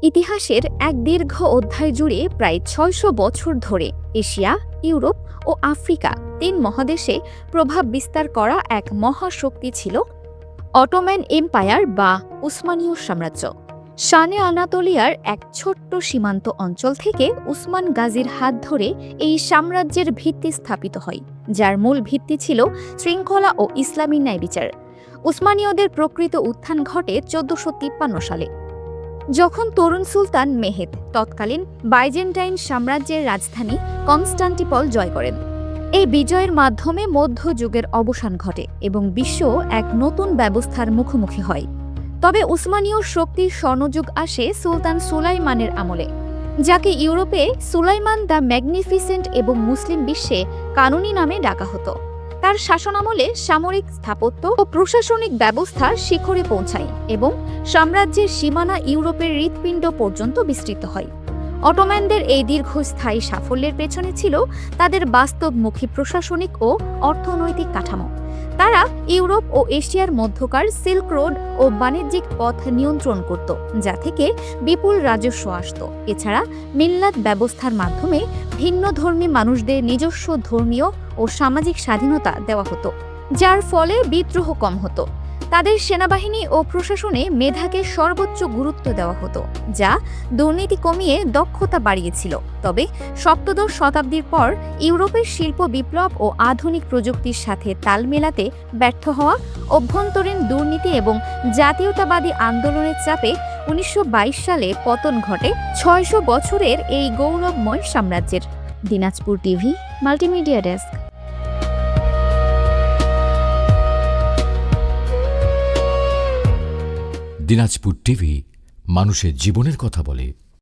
ইতিহাসের এক দীর্ঘ অধ্যায় জুড়ে প্রায় ৬০০ বছর ধরে এশিয়া, ইউরোপ ও আফ্রিকা ৩ মহাদেশে প্রভাব বিস্তার করা এক মহাশক্তি ছিল অটোম্যান এম্পায়ার বা উসমানীয় সাম্রাজ্য। শানে আনাতোলিয়ার এক ছোট্ট সীমান্ত অঞ্চল থেকে উসমান গাজীর হাত ধরে এই সাম্রাজ্যের ভিত্তি স্থাপিত হয়, যার মূল ভিত্তি ছিল শৃঙ্খলা ও ইসলামী ন্যায়বিচার। উসমানীয়দের প্রকৃত উত্থান ঘটে ১৪৫৩ সালে, যখন তরুণ সুলতান মেহেদ তৎকালীন বাইজেন্টাইন সাম্রাজ্যের রাজধানী কনস্টান্টিপল জয় করেন। এই বিজয়ের মাধ্যমে মধ্যযুগের অবসান ঘটে এবং বিশ্ব এক নতুন ব্যবস্থার মুখোমুখি হয়। তবে উসমানীয় শক্তির স্বর্ণযুগ আসে সুলতান সুলাইমানের আমলে, যাকে ইউরোপে সুলাইমান দ্য ম্যাগনিফিসেন্ট এবং মুসলিম বিশ্বে কানুনি নামে ডাকা হতো। তার শাসনামলে সামরিক স্থাপত্য ও প্রশাসনিক ব্যবস্থা শিখরে পৌঁছায় এবং সাম্রাজ্যের সীমানা ইউরোপের হৃৎপিণ্ড পর্যন্ত বিস্তৃত হয়। অটোম্যানদের এই দীর্ঘস্থায়ী সাফল্যের পেছনে ছিল তাদের বাস্তবমুখী প্রশাসনিক ও অর্থনৈতিক কাঠামো। তারা ইউরোপ ও এশিয়ার মধ্যকার সিল্ক রোড ও বাণিজ্যিক পথ নিয়ন্ত্রণ করত, যা থেকে বিপুল রাজস্ব আসত। এছাড়া মিল্লাত ব্যবস্থার মাধ্যমে ভিন্নধর্মী মানুষদের নিজস্ব ধর্মীয় ও সামাজিক স্বাধীনতা দেওয়া হতো, যার ফলে বিদ্রোহ কম হতো। তাদের সেনাবাহিনী ও প্রশাসনে মেধাকে সর্বোচ্চ গুরুত্ব দেওয়া হতো, যা দুর্নীতি কমিয়ে দক্ষতা বাড়িয়েছিল। তবে সপ্তদশ শতাব্দীর পর ইউরোপের শিল্প বিপ্লব ও আধুনিক প্রযুক্তির সাথে তাল মেলাতে ব্যর্থ হওয়া, অভ্যন্তরীণ দুর্নীতি এবং জাতীয়তাবাদী আন্দোলনের চাপে ১৯২২ সালে পতন ঘটে ৬০০ বছরের এই গৌরবময় সাম্রাজ্যের। Dinajpur TV multimedia desk. Dinajpur TV মানুষের জীবনের কথা বলে।